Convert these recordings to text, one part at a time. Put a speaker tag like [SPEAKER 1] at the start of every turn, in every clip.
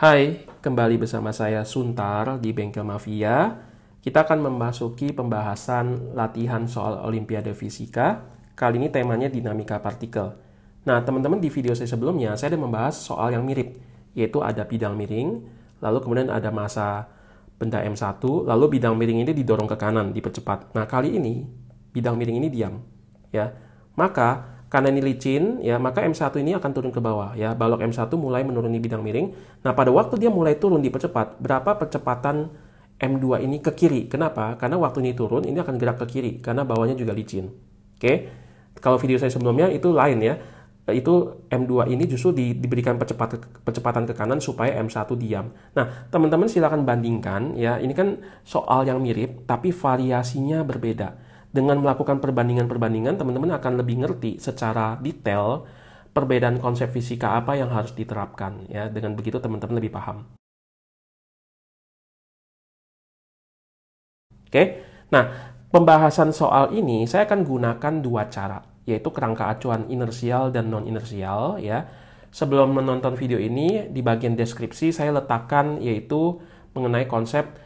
[SPEAKER 1] Hai, kembali bersama saya Suntar di Bengkel Mafia. Kita akan memasuki pembahasan latihan soal Olimpiade Fisika. Kali ini temanya dinamika partikel. Nah, teman-teman, di video saya sebelumnya, saya ada membahas soal yang mirip, yaitu ada bidang miring, lalu kemudian ada massa benda M1, lalu bidang miring ini didorong ke kanan, dipercepat. Nah, kali ini, bidang miring ini diam. Ya, maka karena ini licin, ya, maka M1 ini akan turun ke bawah, ya. Balok M1 mulai menuruni bidang miring. Nah, pada waktu dia mulai turun dipercepat, berapa percepatan M2 ini ke kiri? Kenapa? Karena waktu ini turun, ini akan gerak ke kiri, karena bawahnya juga licin. Oke? Kalau video saya sebelumnya itu lain, ya. Itu M2 ini justru diberikan percepatan ke kanan supaya M1 diam. Nah, teman-teman silakan bandingkan, ya. Ini kan soal yang mirip, tapi variasinya berbeda. Dengan melakukan perbandingan-perbandingan, teman-teman akan lebih ngerti secara detail perbedaan konsep fisika apa yang harus diterapkan. Ya, dengan begitu teman-teman lebih paham. Oke, nah pembahasan soal ini saya akan gunakan dua cara, yaitu kerangka acuan inersial dan non-inersial. Ya, sebelum menonton video ini, di bagian deskripsi saya letakkan yaitu mengenai konsep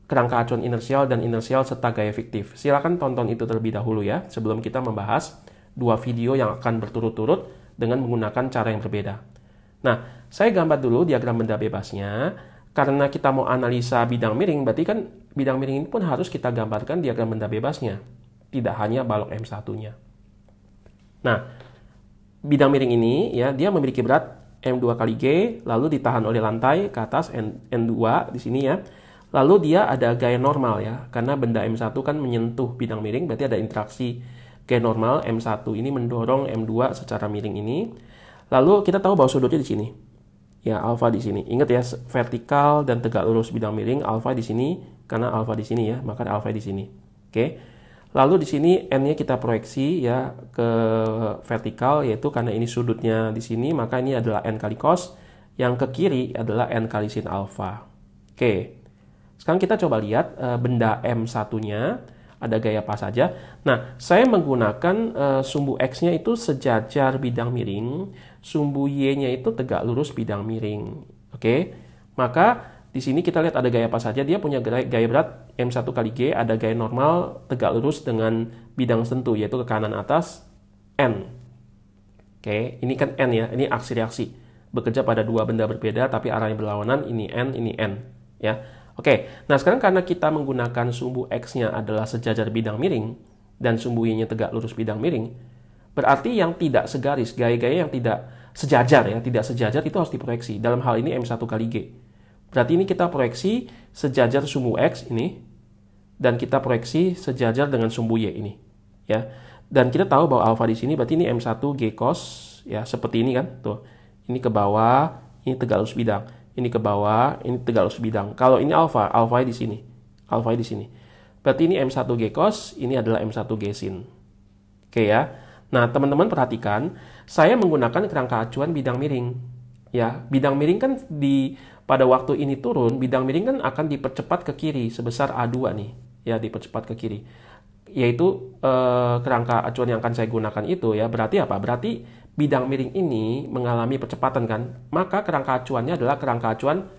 [SPEAKER 1] kerangka acuan inersial dan inersial serta gaya fiktif. Silakan tonton itu terlebih dahulu ya, sebelum kita membahas dua video yang akan berturut-turut dengan menggunakan cara yang berbeda. Nah, saya gambar dulu diagram benda bebasnya. Karena kita mau analisa bidang miring, berarti kan bidang miring ini pun harus kita gambarkan diagram benda bebasnya. Tidak hanya balok M1-nya. Nah, bidang miring ini ya, dia memiliki berat M2 kali G, lalu ditahan oleh lantai ke atas N2 di sini ya. Lalu dia ada gaya normal ya, karena benda M1 kan menyentuh bidang miring, berarti ada interaksi gaya normal. M1 ini mendorong M2 secara miring ini. Lalu kita tahu bahwa sudutnya di sini. Ya, alfa di sini. Ingat ya, vertikal dan tegak lurus bidang miring, alfa di sini, karena alfa di sini ya, maka alfa di sini. Oke. Lalu di sini N-nya kita proyeksi ya ke vertikal, yaitu karena ini sudutnya di sini, maka ini adalah N kali cos. Yang ke kiri adalah N kali sin alfa. Oke. Sekarang kita coba lihat benda M1-nya ada gaya apa saja. Nah, saya menggunakan sumbu X-nya itu sejajar bidang miring, sumbu Y-nya itu tegak lurus bidang miring. Oke, maka di sini kita lihat ada gaya apa saja. Dia punya gaya berat M1 kali G, ada gaya normal tegak lurus dengan bidang sentuh, yaitu ke kanan atas N. Oke, ini kan N ya, ini aksi reaksi. Bekerja pada dua benda berbeda, tapi arahnya berlawanan, ini N. Ya. Oke, nah sekarang karena kita menggunakan sumbu X-nya adalah sejajar bidang miring dan sumbu Y-nya tegak lurus bidang miring, berarti yang tidak segaris, gaya-gaya yang tidak sejajar ya, tidak sejajar itu harus diproyeksi. Dalam hal ini M1 kali G. Berarti ini kita proyeksi sejajar sumbu X ini dan kita proyeksi sejajar dengan sumbu Y ini, ya. Dan kita tahu bahwa alfa di sini berarti ini M1 G cos ya, seperti ini kan. Tuh. Ini ke bawah, ini tegak lurus bidang. Ini ke bawah, ini tegak lurus bidang. Kalau ini alfa, alfa-nya di sini. Alfa-nya di sini. Berarti ini M1 G cos, ini adalah M1 G sin. Oke ya. Nah, teman-teman perhatikan, saya menggunakan kerangka acuan bidang miring. Ya, bidang miring kan pada waktu ini turun, bidang miring kan akan dipercepat ke kiri sebesar A2 nih. Ya, dipercepat ke kiri. Yaitu kerangka acuan yang akan saya gunakan itu ya, berarti apa? Berarti bidang miring ini mengalami percepatan kan, maka kerangka acuannya adalah kerangka acuan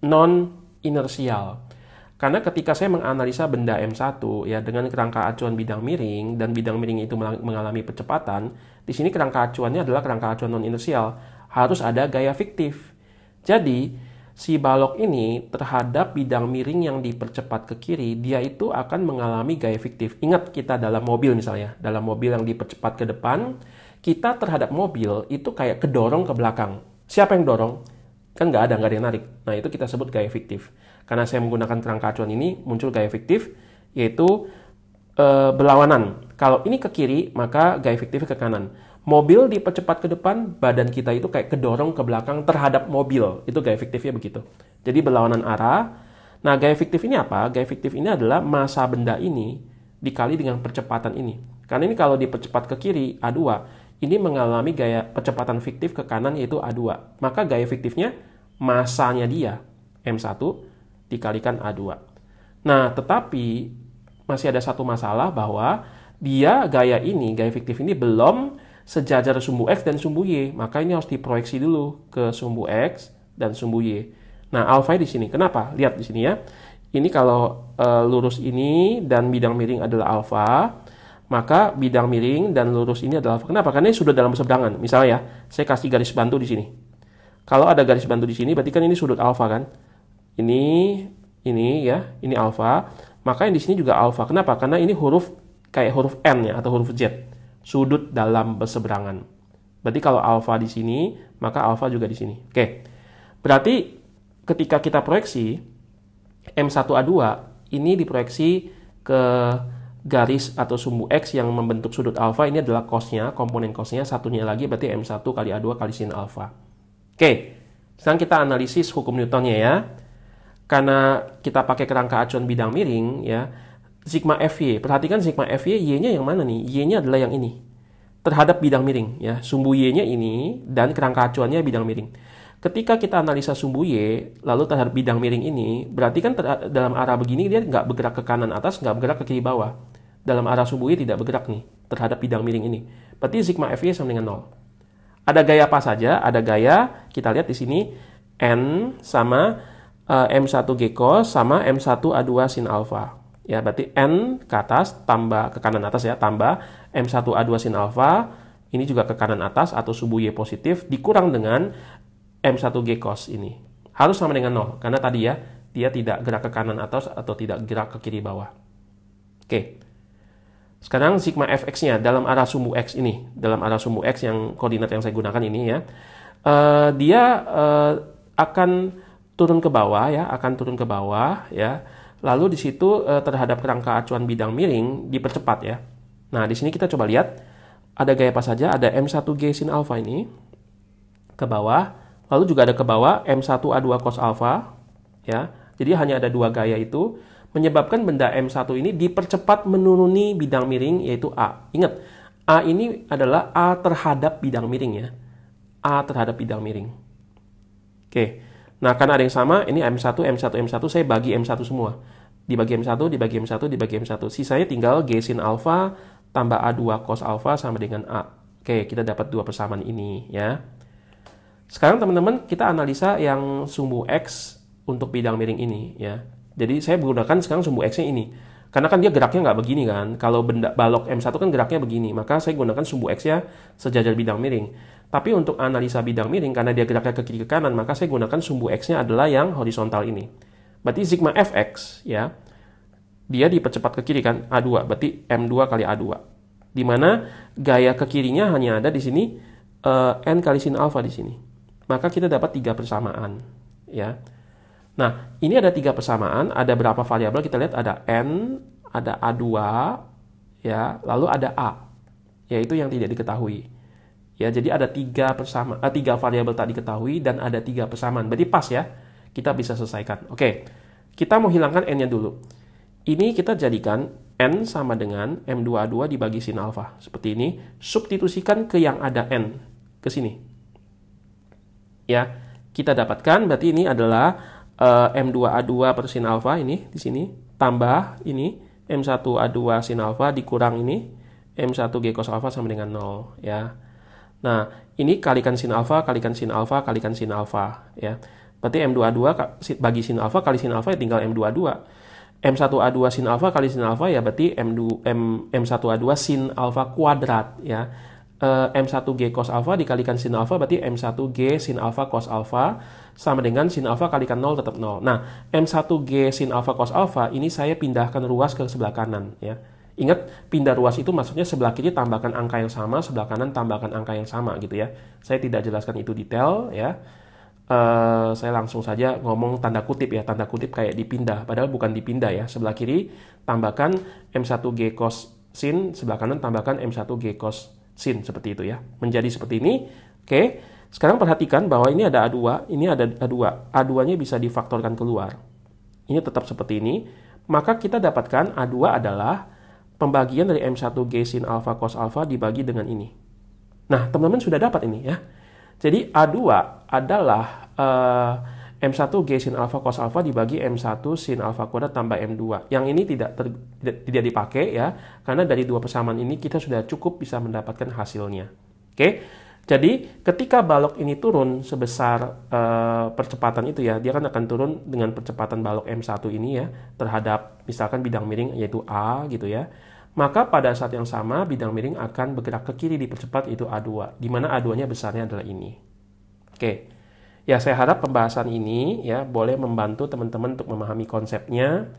[SPEAKER 1] non-inersial. Karena ketika saya menganalisa benda M1 ya dengan kerangka acuan bidang miring dan bidang miring itu mengalami percepatan, di sini kerangka acuannya adalah kerangka acuan non-inersial. Harus ada gaya fiktif. Jadi, si balok ini terhadap bidang miring yang dipercepat ke kiri, dia itu akan mengalami gaya fiktif. Ingat kita dalam mobil misalnya, dalam mobil yang dipercepat ke depan, kita terhadap mobil itu kayak kedorong ke belakang. Siapa yang dorong? Kan nggak ada yang narik. Nah, itu kita sebut gaya fiktif. Karena saya menggunakan kerangka acuan ini, muncul gaya fiktif, yaitu berlawanan. Kalau ini ke kiri, maka gaya fiktif ke kanan. Mobil dipercepat ke depan, badan kita itu kayak kedorong ke belakang terhadap mobil. Itu gaya fiktifnya begitu. Jadi berlawanan arah. Nah, gaya fiktif ini apa? Gaya fiktif ini adalah massa benda ini dikali dengan percepatan ini. Karena ini kalau dipercepat ke kiri, A2, ini mengalami gaya percepatan fiktif ke kanan yaitu A2. Maka gaya fiktifnya massanya dia, M1, dikalikan A2. Nah, tetapi masih ada satu masalah bahwa gaya fiktif ini belum sejajar sumbu X dan sumbu Y. Maka ini harus diproyeksi dulu ke sumbu X dan sumbu Y. Nah, alfa di sini. Kenapa? Lihat di sini ya. Ini kalau lurus ini dan bidang miring adalah alfa, maka bidang miring dan lurus ini adalah alfa. Kenapa? Karena ini sudah dalam berseberangan. Misalnya ya, saya kasih garis bantu di sini. Kalau ada garis bantu di sini, berarti kan ini sudut alfa kan? Ini ya, ini alfa. Maka yang di sini juga alfa. Kenapa? Karena ini huruf kayak huruf N ya atau huruf Z. Sudut dalam berseberangan. Berarti kalau alfa di sini, maka alfa juga di sini. Oke. Berarti ketika kita proyeksi M1A2 ini diproyeksi ke garis atau sumbu X yang membentuk sudut alfa, ini adalah cosnya, komponen cosnya, satunya lagi berarti M1 kali A2 kali sin alfa. Oke, sekarang kita analisis hukum Newtonnya ya. Karena kita pakai kerangka acuan bidang miring ya, sigma Fy, perhatikan sigma Fy, Y-nya yang mana nih? Y-nya adalah yang ini, terhadap bidang miring ya, sumbu Y-nya ini dan kerangka acuannya bidang miring. Ketika kita analisa sumbu Y, lalu terhadap bidang miring ini, berarti kan dalam arah begini dia nggak bergerak ke kanan atas, nggak bergerak ke kiri bawah. Dalam arah sumbu Y tidak bergerak nih, terhadap bidang miring ini. Berarti sigma Fy sama dengan 0. Ada gaya apa saja? Ada gaya, kita lihat di sini, N sama M1G cos sama M1A2 sin alfa. Ya, berarti N ke atas, tambah ke kanan atas ya, tambah M1A2 sin alfa, ini juga ke kanan atas atau sumbu Y positif, dikurang dengan M1G cos ini. Harus sama dengan 0, karena tadi ya, dia tidak gerak ke kanan atas atau tidak gerak ke kiri bawah. Oke. Sekarang sigma Fx-nya dalam arah sumbu X ini, dalam arah sumbu X yang koordinat yang saya gunakan ini ya, dia akan turun ke bawah ya, Lalu di situ terhadap kerangka acuan bidang miring dipercepat ya. Nah, di sini kita coba lihat ada gaya apa saja, ada M1G sin alfa ini ke bawah, lalu juga ada ke bawah M1A2 cos alfa ya. Jadi hanya ada dua gaya itu menyebabkan benda M1 ini dipercepat menuruni bidang miring yaitu A. Ingat, A ini adalah A terhadap bidang miring ya. A terhadap bidang miring. Oke. Nah, karena ada yang sama, ini M1, saya bagi M1 semua. Dibagi M1, dibagi M1, dibagi M1. Sisanya tinggal G sin alfa tambah A2 cos alfa sama dengan A. Oke, kita dapat dua persamaan ini ya. Sekarang teman-teman, kita analisa yang sumbu X untuk bidang miring ini ya. Jadi saya menggunakan sekarang sumbu X-nya ini. Karena kan dia geraknya nggak begini kan. Kalau benda balok M1 kan geraknya begini. Maka saya gunakan sumbu X-nya sejajar bidang miring. Tapi untuk analisa bidang miring, karena dia geraknya ke kiri ke kanan, maka saya gunakan sumbu X-nya adalah yang horizontal ini. Berarti sigma Fx, ya, dia dipercepat ke kiri kan, A2, berarti M2 kali A2. Di mana gaya ke kirinya hanya ada di sini, N kali sin alfa di sini. Maka kita dapat 3 persamaan. Ya. Nah, ini ada 3 persamaan, ada berapa variabel, kita lihat ada N, ada A2, ya, lalu ada A, yaitu yang tidak diketahui. Ya, jadi ada 3 variabel tadi diketahui dan ada 3 persamaan. Berarti pas ya, kita bisa selesaikan. Oke, kita mau hilangkan N-nya dulu. Ini kita jadikan N sama dengan M2A2 dibagi sin alfa. Seperti ini, substitusikan ke yang ada N, ke sini. Ya, kita dapatkan, berarti ini adalah M2A2 per sin alfa, ini di sini. Tambah ini, M1A2 sin alfa dikurang ini, M1G cos alfa sama dengan 0. Ya. Nah, ini kalikan sin alfa, kalikan sin alfa, kalikan sin alfa. Ya. Berarti M2A2 bagi sin alfa kali sin alfa ya tinggal M2A2. M1A2 sin alfa kali sin alfa ya berarti M1A2 sin alfa kuadrat. Ya. M1G cos alfa dikalikan sin alfa berarti M1G sin alfa cos alfa sama dengan sin alfa kalikan 0 tetap 0. Nah, M1G sin alfa cos alfa ini saya pindahkan ruas ke sebelah kanan. Ya. Ingat, pindah ruas itu maksudnya sebelah kiri tambahkan angka yang sama, sebelah kanan tambahkan angka yang sama gitu ya. Saya tidak jelaskan itu detail ya. Saya langsung saja ngomong tanda kutip ya, tanda kutip kayak dipindah, padahal bukan dipindah ya. Sebelah kiri tambahkan M1G cos sin, sebelah kanan tambahkan M1G cos sin, seperti itu ya. Menjadi seperti ini. Oke, sekarang perhatikan bahwa ini ada A2, ini ada A2. A2-nya bisa difaktorkan keluar. Ini tetap seperti ini. Maka kita dapatkan A2 adalah pembagian dari M1G sin alfa cos alfa dibagi dengan ini. Nah, teman-teman sudah dapat ini ya. Jadi A2 adalah M1G sin alfa cos alfa dibagi M1 sin alfa kuadrat tambah M2. Yang ini tidak dipakai ya, karena dari 2 persamaan ini kita sudah cukup bisa mendapatkan hasilnya. Oke. Jadi ketika balok ini turun sebesar percepatan itu ya, dia kan akan turun dengan percepatan balok M1 ini ya terhadap misalkan bidang miring yaitu A gitu ya. Maka pada saat yang sama bidang miring akan bergerak ke kiri dipercepat yaitu A2, di mana A2-nya besarnya adalah ini. Oke. Ya, saya harap pembahasan ini ya boleh membantu teman-teman untuk memahami konsepnya.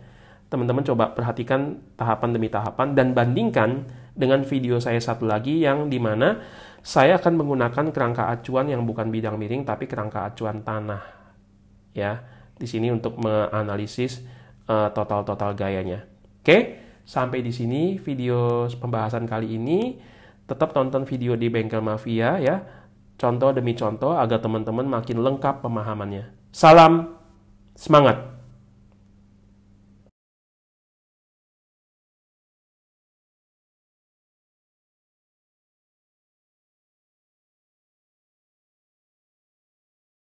[SPEAKER 1] Teman-teman coba perhatikan tahapan demi tahapan dan bandingkan dengan video saya satu lagi yang dimana saya akan menggunakan kerangka acuan yang bukan bidang miring tapi kerangka acuan tanah ya di sini untuk menganalisis total gayanya. Oke, sampai di sini video pembahasan kali ini. Tetap tonton video di Bengkel Mafia ya, contoh demi contoh agar teman-teman makin lengkap pemahamannya. Salam semangat.